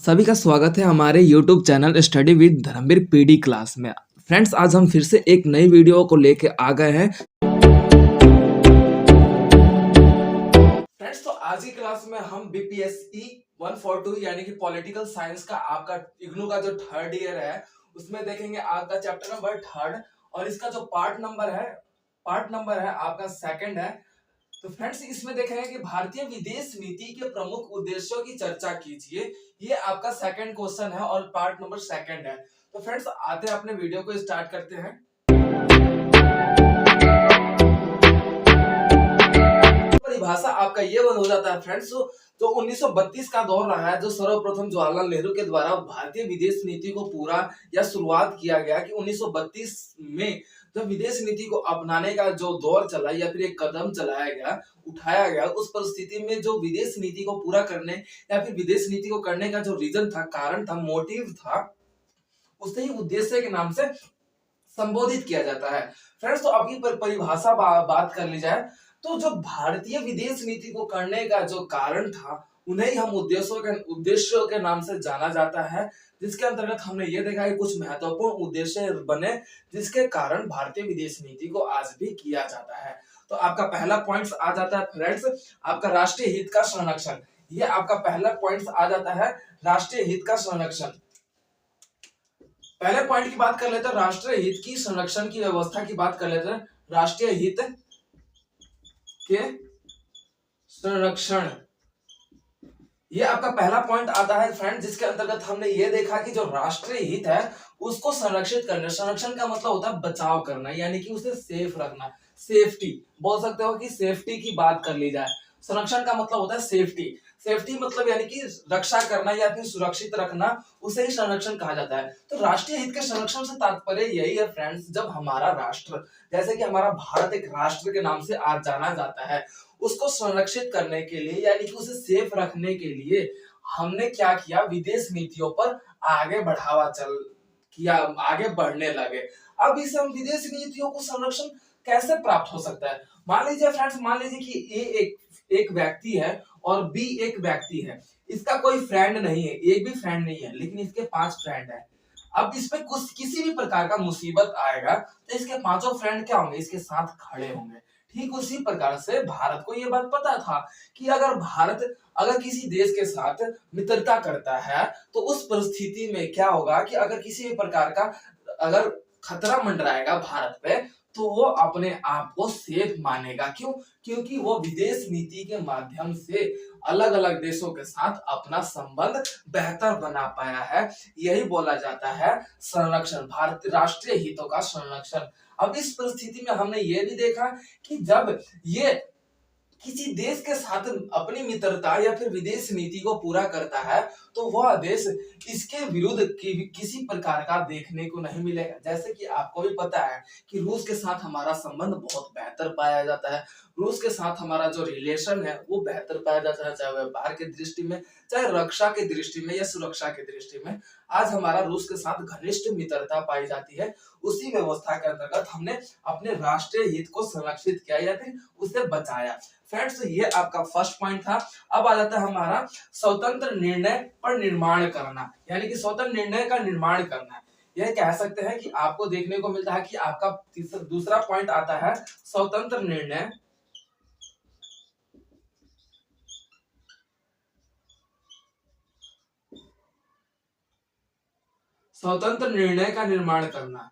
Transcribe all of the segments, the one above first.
सभी का स्वागत है हमारे YouTube channel study with Dharmveer PD class में। फ्रेंड्स, आज हम फिर से एक नई वीडियो को लेके आ गए हैं। फ्रेंड्स, तो आज की क्लास में हम बीपीएससी 142 यानी कि पॉलिटिकल साइंस का आपका इग्नू का जो थर्ड ईयर है उसमें देखेंगे आपका चैप्टर नंबर थर्ड, और इसका जो पार्ट नंबर है आपका सेकंड है। तो फ्रेंड्स, इसमें देखेंगे कि भारतीय विदेश नीति के प्रमुख उद्देश्यों की चर्चा कीजिए। ये आपका सेकंड क्वेश्चन है और पार्ट नंबर सेकंड है। तो फ्रेंड्स, आते हैं अपने वीडियो को स्टार्ट करते हैं। परिभाषा आपका ये बन हो जाता है फ्रेंड्स, जो 1932 का दौर रहा है, जो सर्वप्रथम जवाहरलाल नेहरू के द्वारा भारतीय विदेश नीति को पूरा या शुरुआत किया गया कि 1932 में जब विदेश नीति को अपनाने का जो दौर चला या फिर एक कदम चलाया गया, उठाया गया, उस परिस्थिति में जो विदेश नीति को पूरा करने या फिर विदेश नीति को करने का जो रीजन था, कारण था, मोटिव था, उसे ही उद्देश्य के नाम से संबोधित किया जाता है। फ्रेंड्स, तो अभी परिभाषा बात कर ली जाए तो जो भारतीय विदेश नीति को करने का जो कारण था, उन्हें हम उद्देश्यों के नाम से जाना जाता है, जिसके अंतर्गत हमने ये देखा कि कुछ महत्वपूर्ण उद्देश्य बने जिसके कारण भारतीय विदेश नीति को आज भी किया जाता है। तो आपका पहला पॉइंट आ जाता है फ्रेंड्स, आपका राष्ट्रीय हित का संरक्षण। ये आपका पहला पॉइंट आ जाता है, राष्ट्रीय हित का संरक्षण। पहले पॉइंट की बात कर लेते हैं, राष्ट्रीय हित की संरक्षण की व्यवस्था की बात कर लेते हैं। राष्ट्रीय हित के संरक्षण, ये आपका पहला पॉइंट आता है फ्रेंड, जिसके अंतर्गत हमने ये देखा कि जो राष्ट्रीय हित है उसको संरक्षित करना। संरक्षण का मतलब होता है बचाव करना, यानी कि उसे सेफ रखना, सेफ्टी बोल सकते हो कि सेफ्टी की बात कर ली जाए। संरक्षण का मतलब होता है सेफ्टी। सेफ्टी मतलब यानी कि रक्षा करना या फिर सुरक्षित रखना, उसे ही संरक्षण कहा जाता है। तो राष्ट्रीय हित के संरक्षण से तात्पर्य यही है फ्रेंड्स, जब हमारा राष्ट्र, जैसे कि हमारा भारत एक राष्ट्र के नाम से आज जाना जाता है, उसको संरक्षित करने के लिए यानी कि उसे सेफ रखने के लिए हमने क्या किया, विदेश नीतियों पर आगे आगे बढ़ने लगे। अब इस हम विदेश नीतियों को संरक्षण कैसे प्राप्त हो सकता है? मान लीजिए फ्रेंड्स, मान लीजिए कि ए एक व्यक्ति है और बी एक व्यक्ति है, इसका कोई फ्रेंड नहीं है, एक भी फ्रेंड नहीं है, लेकिन इसके 5 फ्रेंड है। अब इस पे कुछ किसी भी प्रकार का मुसीबत आएगा तो इसके पांचों फ्रेंड क्या होंगे, इसके साथ खड़े होंगे। ठीक उसी प्रकार से भारत को यह बात पता था कि अगर भारत अगर किसी देश के साथ मित्रता करता है तो उस परिस्थिति में क्या होगा कि अगर किसी भी प्रकार का अगर खतरा मंडराएगा भारत पे, तो वो अपने आप को सेफ मानेगा। क्यों? क्योंकि वो विदेश नीति के माध्यम से अलग अलग देशों के साथ अपना संबंध बेहतर बना पाया है। यही बोला जाता है संरक्षण, भारतीय राष्ट्रीय हितों का संरक्षण। अब इस परिस्थिति में हमने ये भी देखा कि जब ये किसी देश के साथ अपनी मित्रता या फिर विदेश नीति को पूरा करता है तो वह देश इसके विरुद्ध किसी प्रकार का देखने को नहीं मिलेगा। जैसे कि आपको भी पता है कि रूस के साथ हमारा संबंध बहुत बेहतर पाया जाता है। रूस के साथ हमारा जो रिलेशन है वो बेहतर पाया जाता है, चाहे व्यापार के दृष्टि में, चाहे रक्षा के दृष्टि में या सुरक्षा के दृष्टि में। आज हमारा रूस के साथ घनिष्ठ मित्रता पाई जाती है। उसी व्यवस्था के अंतर्गत हमने अपने राष्ट्रीय हित को संरक्षित किया या फिर उसे बचाया। फ्रेंड्स, ये आपका फर्स्ट पॉइंट था। अब आ जाता है हमारा स्वतंत्र निर्णय पर निर्माण करना, यानी कि स्वतंत्र निर्णय का निर्माण करना। यह कह सकते हैं कि आपको देखने को मिलता है कि आपका दूसरा पॉइंट आता है स्वतंत्र निर्णय, स्वतंत्र निर्णय का निर्माण करना।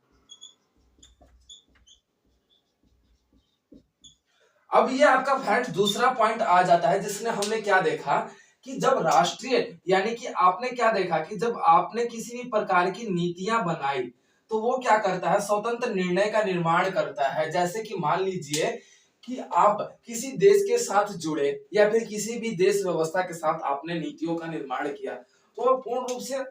अब ये आपका फ्रेंड्स दूसरा पॉइंट आ जाता है, जिसने हमने क्या देखा कि जब राष्ट्रीय यानी कि आपने क्या देखा कि जब आपने किसी भी प्रकार की नीतियां बनाई तो वो क्या करता है, स्वतंत्र निर्णय का निर्माण करता है। जैसे कि मान लीजिए कि आप किसी देश के साथ जुड़े या फिर किसी भी देश व्यवस्था के साथ आपने नीतियों का निर्माण किया तो पूर्ण रूप से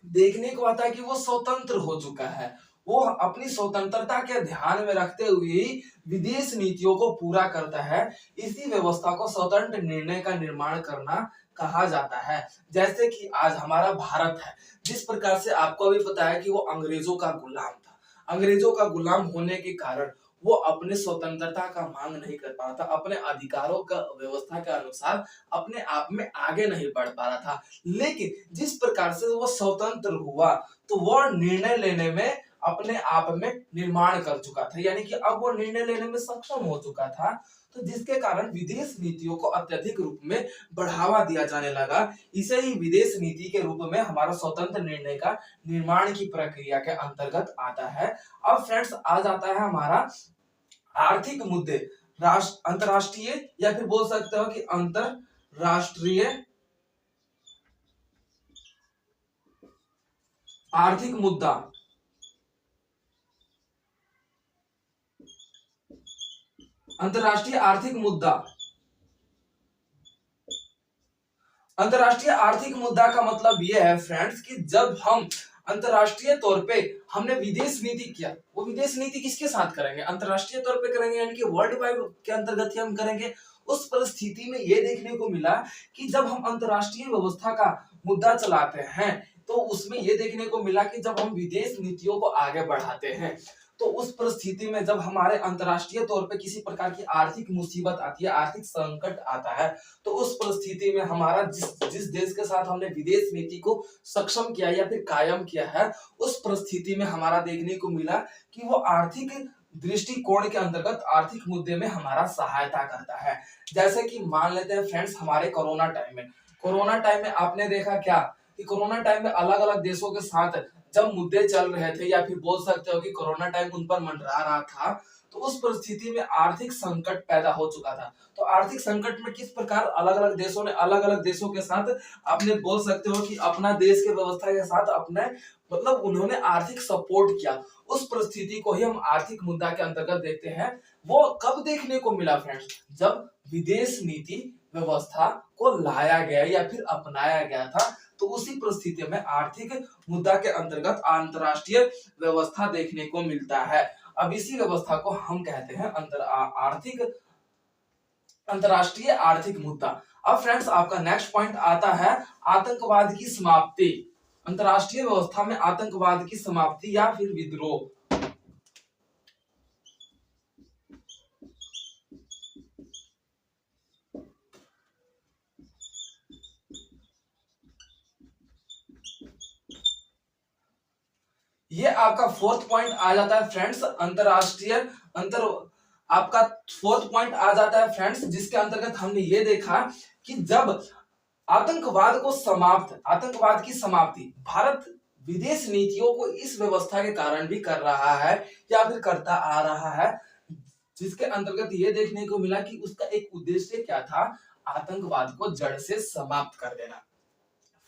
देखने को आता है कि वो स्वतंत्र हो चुका है। वो अपनी स्वतंत्रता के ध्यान में रखते हुए विदेश नीतियों को पूरा करता है। इसी व्यवस्था को स्वतंत्र निर्णय का निर्माण करना कहा जाता है। जैसे कि आज हमारा भारत है, जिस प्रकार से आपको भी पता है कि वो अंग्रेजों का गुलाम था। अंग्रेजों का गुलाम होने के कारण वो अपने स्वतंत्रता का मांग नहीं कर पा रहा था, अपने अधिकारों का व्यवस्था के अनुसार अपने आप में आगे नहीं बढ़ पा रहा था। लेकिन जिस प्रकार से वो स्वतंत्र हुआ, तो वो निर्णय लेने में अपने आप में निर्माण कर चुका था, यानी कि अब वो निर्णय लेने में सक्षम हो चुका था। तो जिसके कारण विदेश नीतियों को अत्यधिक रूप में बढ़ावा दिया जाने लगा। इसे ही विदेश नीति के रूप में हमारा स्वतंत्र निर्णय का निर्माण की प्रक्रिया के अंतर्गत आता है। अब फ्रेंड्स आ जाता है हमारा आर्थिक मुद्दे, राष्ट्र अंतरराष्ट्रीय या फिर बोल सकते हो कि अंतरराष्ट्रीय आर्थिक मुद्दा। अंतरराष्ट्रीय आर्थिक मुद्दा, अंतरराष्ट्रीय आर्थिक मुद्दा का मतलब यह है फ्रेंड्स कि जब हम अंतरराष्ट्रीय तौर पे हमने विदेश नीति किया, वो विदेश नीति किसके साथ करेंगे, अंतरराष्ट्रीय तौर पे करेंगे, यानी कि वर्ल्ड वाइड के अंतर्गत ही हम करेंगे। उस परिस्थिति में ये देखने को मिला कि जब हम अंतरराष्ट्रीय व्यवस्था का मुद्दा चलाते हैं, तो उसमें ये देखने को मिला कि जब हम विदेश नीतियों को आगे बढ़ाते हैं, तो उस परिस्थिति में जब हमारे अंतरराष्ट्रीय तौर पे किसी प्रकार की आर्थिक मुसीबत आती है, आर्थिक संकट आता है, तो उस परिस्थिति में हमारा जिस जिस देश के साथ हमने विदेश नीति को सक्षम किया या फिर कायम किया है, उस परिस्थिति में हमारा देखने को मिला कि वो आर्थिक दृष्टिकोण के अंतर्गत आर्थिक मुद्दे में हमारा सहायता करता है। जैसे कि मान लेते हैं फ्रेंड्स, हमारे कोरोना टाइम में आपने देखा क्या कि कोरोना टाइम में अलग अलग देशों के साथ जब मुद्दे चल रहे थे, या फिर बोल सकते हो कि कोरोना टाइम उन पर मंडरा रहा था, तो उस परिस्थिति में आर्थिक संकट पैदा हो चुका था। तो आर्थिक संकट में किस प्रकार अलग अलग देशों ने अलग अलग देशों के साथ आपने बोल सकते हो कि अपना देश के व्यवस्था के साथ अपने मतलब उन्होंने आर्थिक सपोर्ट किया। उस परिस्थिति को ही हम आर्थिक मुद्दा के अंतर्गत देखते हैं। वो कब देखने को मिला फ्रेंड्स, जब विदेश नीति व्यवस्था को लाया गया या फिर अपनाया गया था, तो उसी परिस्थिति में आर्थिक मुद्दा के अंतर्गत अंतरराष्ट्रीय व्यवस्था देखने को मिलता है। अब इसी व्यवस्था को हम कहते हैं अंतरराष्ट्रीय आर्थिक मुद्दा। अब फ्रेंड्स आपका नेक्स्ट पॉइंट आता है आतंकवाद की समाप्ति। अंतरराष्ट्रीय व्यवस्था में आतंकवाद की समाप्ति या फिर विद्रोह। ये आपका फोर्थ पॉइंट आ जाता है फ्रेंड्स, आपका फोर्थ पॉइंट आ जाता है फ्रेंड्स, जिसके अंतर्गत हमने ये देखा कि जब आतंकवाद की समाप्ति भारत विदेश नीतियों को इस व्यवस्था के कारण भी कर रहा है या फिर करता आ रहा है, जिसके अंतर्गत ये देखने को मिला कि उसका एक उद्देश्य क्या था, आतंकवाद को जड़ से समाप्त कर देना।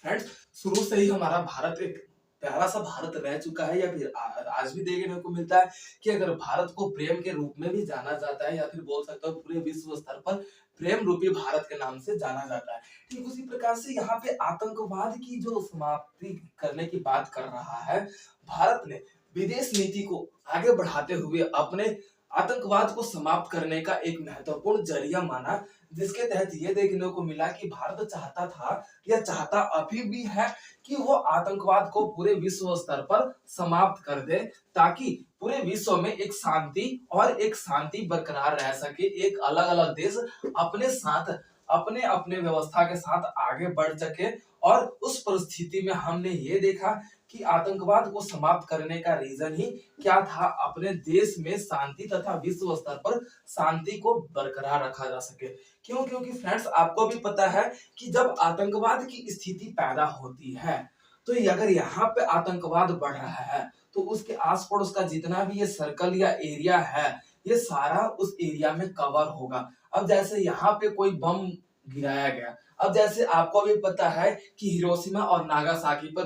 फ्रेंड्स, शुरू से ही हमारा भारत एक प्यारा सा भारत रह चुका है, या फिर आज भी देखने को मिलता है कि अगर भारत को प्रेम के रूप में भी जाना जाता है, या फिर बोल सकते हो पूरे विश्व स्तर पर प्रेम रूपी भारत के नाम से जाना जाता है। ठीक उसी प्रकार से यहाँ पे आतंकवाद की जो समाप्ति करने की बात कर रहा है, भारत ने विदेश नीति को आगे बढ़ाते हुए अपने आतंकवाद को समाप्त करने का एक महत्वपूर्ण जरिया माना, जिसके तहत ये देखने को मिला कि भारत चाहता था या चाहता अभी भी है कि वो आतंकवाद को पूरे विश्व स्तर पर समाप्त कर दे, ताकि पूरे विश्व में एक शांति बरकरार रह सके, एक अलग अलग देश अपने साथ अपने अपने व्यवस्था के साथ आगे बढ़ सके। और उस परिस्थिति में हमने ये देखा कि आतंकवाद को समाप्त करने का रीजन ही क्या था, अपने देश में शांति तथा विश्व स्तर पर शांति को बरकरार रखा जा सके। क्यों? क्योंकि फ्रेंड्स आपको भी पता है कि जब आतंकवाद की स्थिति पैदा होती है, तो अगर यहाँ पे आतंकवाद बढ़ रहा है, तो उसके आस पड़ोस का जितना भी ये सर्कल या एरिया है, ये सारा उस एरिया में कवर होगा। अब जैसे यहाँ पे कोई बम गिराया गया, अब जैसे आपको भी पता है कि हिरोशिमा और नागासाकी पर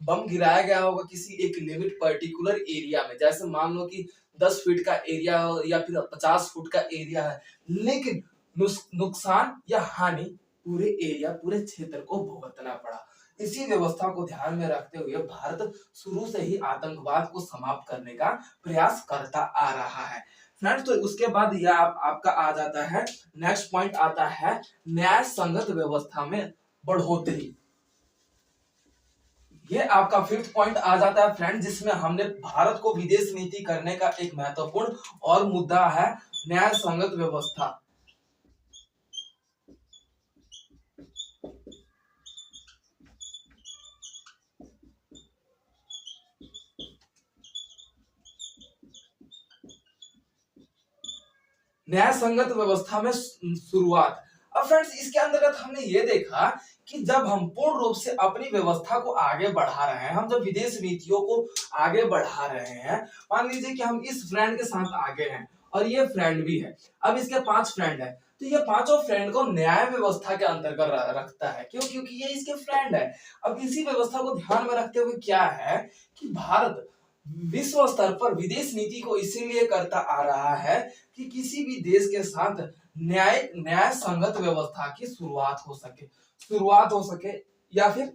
बम गिराया गया होगा किसी एक लिमिट पर्टिकुलर एरिया में, जैसे मान लो कि 10 फीट का एरिया या फिर 50 फुट का एरिया है, लेकिन नुकसान या हानि पूरे एरिया पूरे क्षेत्र को भुगतना पड़ा। इसी व्यवस्था को ध्यान में रखते हुए भारत शुरू से ही आतंकवाद को समाप्त करने का प्रयास करता आ रहा है। फ्रेंड्स, तो उसके बाद यह आपका आ जाता है नेक्स्ट पॉइंट आता है न्याय संगत व्यवस्था में बढ़ोतरी। ये आपका फिफ्थ पॉइंट आ जाता है फ्रेंड, जिसमें हमने भारत को विदेश नीति करने का एक महत्वपूर्ण और मुद्दा है न्याय संगत व्यवस्था। न्याय संगत व्यवस्था में शुरुआत। अब फ्रेंड्स इसके अंतर्गत हमने ये देखा कि जब हम पूर्ण रूप से अपनी व्यवस्था को आगे बढ़ा रहे हैं, हम जब विदेश नीतियों को आगे बढ़ा रहे हैं, मान लीजिए कि हम इस फ्रेंड के साथ आगे हैं और ये फ्रेंड भी है, अब इसके 5 फ्रेंड है, तो ये पांचों फ्रेंड को न्याय व्यवस्था के अंतर्गत रखता है। क्यों? क्योंकि ये इसके फ्रेंड है। अब इसी व्यवस्था को ध्यान में रखते हुए क्या है कि भारत विश्व स्तर पर विदेश नीति को इसीलिए करता आ रहा है कि किसी भी देश के साथ न्याय संगत व्यवस्था की शुरुआत हो सके या फिर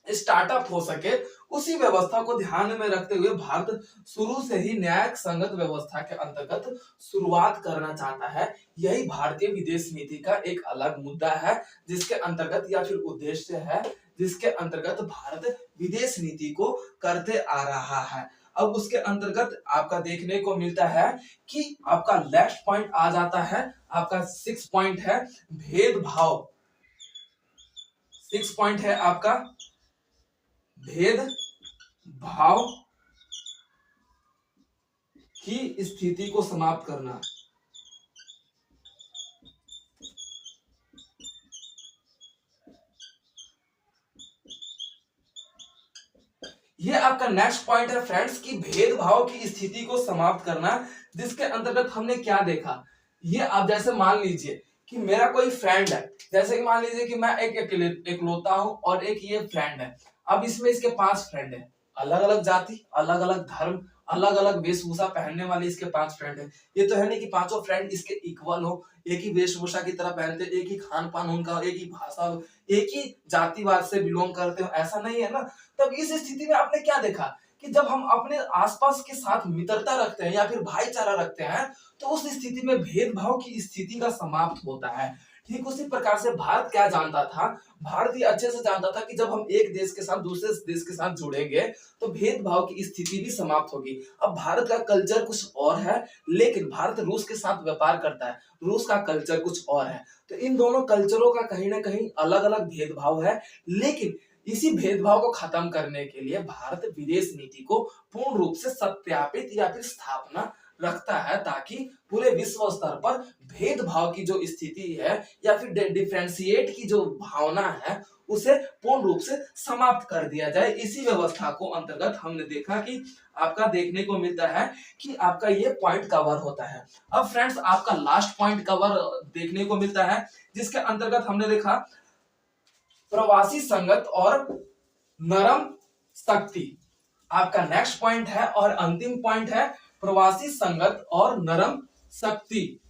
स्टार्टअप हो सके, उसी व्यवस्था को ध्यान में रखते हुए भारत शुरू से ही न्याय संगत व्यवस्था के अंतर्गत शुरुआत करना चाहता है। यही भारतीय विदेश नीति का एक अलग मुद्दा है, जिसके अंतर्गत या फिर उद्देश्य है, जिसके अंतर्गत भारत विदेश नीति को करते आ रहा है। अब उसके अंतर्गत आपका देखने को मिलता है कि आपका नेक्स्ट पॉइंट आ जाता है, आपका 6 पॉइंट है भेदभाव। 6 पॉइंट है आपका भेदभाव की स्थिति को समाप्त करना। ये आपका नेक्स्ट पॉइंट है फ्रेंड्स कि भेदभाव की स्थिति को समाप्त करना, जिसके अंतर्गत हमने क्या देखा, ये आप जैसे मान लीजिए कि मेरा कोई फ्रेंड है, जैसे कि मान लीजिए कि मैं एकलौता हूं और एक ये फ्रेंड है। अब इसमें इसके 5 फ्रेंड है, अलग अलग जाति, अलग अलग धर्म, अलग अलग वेशभूषा पहनने वाले इसके 5 फ्रेंड है। ये तो है नहीं कि पांचों फ्रेंड इसके इक्वल हो, एक ही वेशभूषा की तरह पहनते, एक ही खान पान उनका, एक ही भाषा, एक ही जातिवाद से बिलोंग करते हो, ऐसा नहीं है ना। तब इस स्थिति में आपने क्या देखा कि जब हम अपने आसपास के साथ मित्रता रखते हैं या फिर भाईचारा रखते हैं, तो उस स्थिति में भेदभाव की स्थिति का समाप्त होता है। ठीक उसी प्रकार से भारत क्या जानता था, भारत ये अच्छे से जानता था कि जब हम एक देश के साथ दूसरे देश के साथ जुड़ेंगे तो भेदभाव की स्थिति भी समाप्त होगी। अब भारत का कल्चर कुछ और है, लेकिन भारत रूस के साथ व्यापार करता है, रूस का कल्चर कुछ और है, तो इन दोनों कल्चरों का कहीं ना कहीं अलग अलग भेदभाव है। लेकिन इसी भेदभाव को खत्म करने के लिए भारत विदेश नीति को पूर्ण रूप से सत्यापित या फिर स्थापना रखता है, ताकि पूरे विश्व स्तर पर भेदभाव की जो स्थिति है या फिर डिफरेंशिएट की जो भावना है उसे पूर्ण रूप से समाप्त कर दिया जाए। इसी व्यवस्था को अंतर्गत हमने देखा कि आपका देखने को मिलता है कि आपका ये पॉइंट कवर होता है। अब फ्रेंड्स आपका लास्ट पॉइंट कवर देखने को मिलता है, जिसके अंतर्गत हमने देखा प्रवासी संगत और नरम शक्ति। आपका नेक्स्ट पॉइंट है और अंतिम पॉइंट है प्रवासी संगत और नरम शक्ति,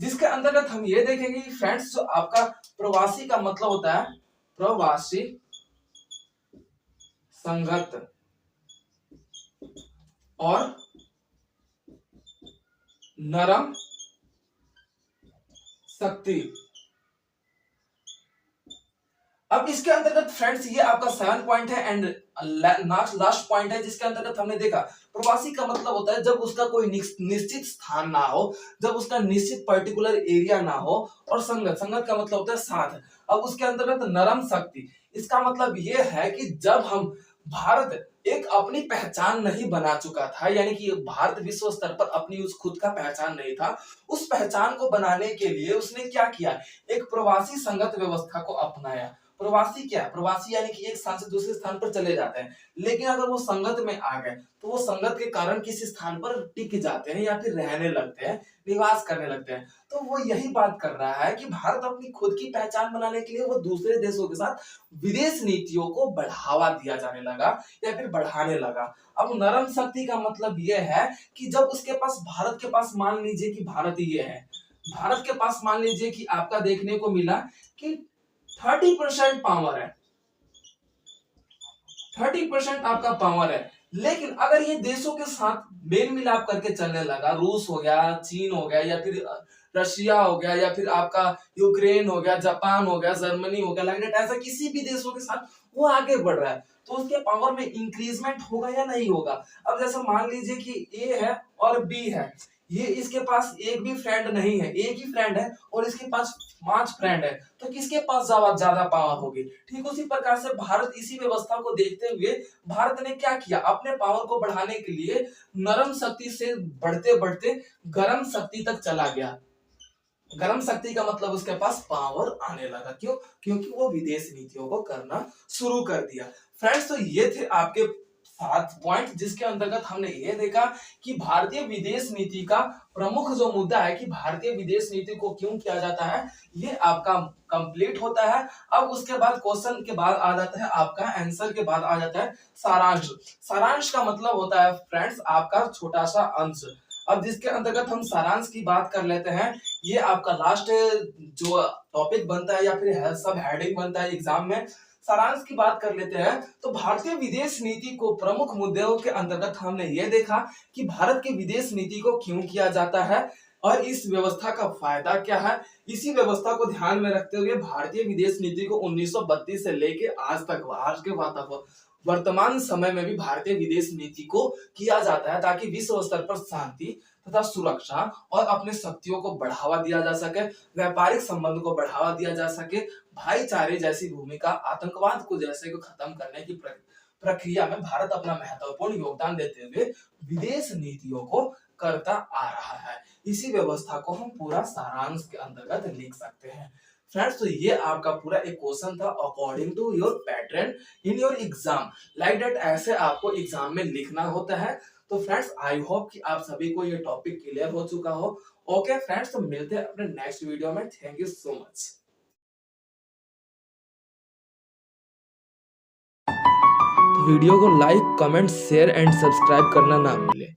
जिसके अंतर्गत हम ये देखेंगे कि फ्रेंड्स जो आपका प्रवासी का मतलब होता है प्रवासी संगत और नरम शक्ति। अब इसके अंतर्गत फ्रेंड्स ये आपका 7 पॉइंट है एंड लास्ट पॉइंट है, जिसके अंतर्गत हमने देखा प्रवासी का मतलब होता है जब उसका कोई निश्चित स्थान ना हो, जब उसका निश्चित पर्टिकुलर एरिया ना हो, और संगत का मतलब होता है साथ। अब उसके अंतर्गत नरम शक्ति, इसका मतलब ये है कि जब हम भारत एक अपनी पहचान नहीं बना चुका था, यानी कि भारत विश्व स्तर पर अपनी उस खुद का पहचान नहीं था, उस पहचान को बनाने के लिए उसने क्या किया, एक प्रवासी संगत व्यवस्था को अपनाया। प्रवासी क्या है? प्रवासी यानी कि एक स्थान से दूसरे स्थान पर चले जाते हैं, लेकिन अगर वो संगत में आ गए तो वो संगत के कारण किसी स्थान पर टिक जाते हैं या फिर रहने लगते हैं, निवास करने लगते हैं। तो वो यही बात कर रहा है कि भारत अपनी खुद की पहचान बनाने के लिए वो दूसरे देशों के साथ विदेश नीतियों को बढ़ावा दिया जाने लगा या फिर बढ़ाने लगा। अब नरम शक्ति का मतलब ये है कि जब उसके पास भारत के पास मान लीजिए कि भारत ये है, भारत के पास मान लीजिए कि आपका देखने को मिला कि 30% पावर है, 30% आपका पावर है, लेकिन अगर ये देशों के साथ मेल मिलाप करके चलने लगा, रूस हो गया, चीन हो गया या फिर रशिया हो गया या फिर आपका यूक्रेन हो गया, जापान हो गया, जर्मनी हो गया, लाइक दैट, ऐसा किसी भी देशों के साथ वो आगे बढ़ रहा है, तो उसके पावर में इंक्रीजमेंट होगा या नहीं होगा। अब जैसे मान लीजिए कि ए है और बी है, ये इसके पास एक भी फ्रेंड नहीं है, एक ही फ्रेंड है और इसके पास 5 फ्रेंड है, तो किसके पास ज्यादा पावर होगी। ठीक उसी प्रकार से भारत इसी व्यवस्था को देखते हुए भारत ने क्या किया, अपने पावर को बढ़ाने के लिए नरम शक्ति से बढ़ते बढ़ते गर्म शक्ति तक चला गया। गर्म शक्ति का मतलब उसके पास पावर आने लगा, क्यों? क्योंकि वो विदेश नीतियों को करना शुरू कर दिया। फ्रेंड्स, तो ये थे आपके 7 पॉइंट, जिसके अंतर्गत हमने ये देखा कि भारतीय विदेश नीति का प्रमुख जो मुद्दा है कि भारतीय विदेश नीति को क्यों किया जाता है, ये आपका कंप्लीट होता है। अब उसके बाद क्वेश्चन के बाद आ जाता है आपका आंसर, के बाद आ जाता है सारांश। सारांश का मतलब होता है फ्रेंड्स आपका छोटा सा अंश। अब जिसके अंतर्गत हम सारांश की बात कर लेते हैं, ये आपका लास्ट जो टॉपिक बनता है या फिर सब हेडिंग बनता है एग्जाम में। सारांश की बात कर लेते हैं तो भारतीय विदेश नीति को प्रमुख मुद्दों के अंतर्गत हमने ये देखा कि भारत की विदेश नीति को क्यों किया जाता है और इस व्यवस्था का फायदा क्या है। इसी व्यवस्था को ध्यान में रखते हुए भारतीय विदेश नीति को 1932 से लेके आज तक, आज के बाद तक वर्तमान समय में भी भारतीय विदेश नीति को किया जाता है, ताकि विश्व स्तर पर शांति तथा सुरक्षा और अपने शक्तियों को बढ़ावा दिया जा सके, व्यापारिक संबंध को बढ़ावा दिया जा सके, भाईचारे जैसी भूमिका, आतंकवाद को जैसे को खत्म करने की प्रक्रिया में भारत अपना महत्वपूर्ण योगदान देते हुए विदेश नीतियों को करता आ रहा है। इसी व्यवस्था को हम पूरा सारांश के अंतर्गत लिख सकते हैं। फ्रेंड्स, तो ये आपका पूरा एक क्वेश्चन था according to your pattern in your exam, like that, ऐसे आपको एग्जाम में लिखना होता है। तो फ्रेंड्स, आई होप कि आप सभी को ये टॉपिक क्लियर हो चुका हो। ओके फ्रेंड्स, तो मिलते हैं अपने नेक्स्ट वीडियो में। Thank you so much. Video को like, comment, share and subscribe करना ना भूलें।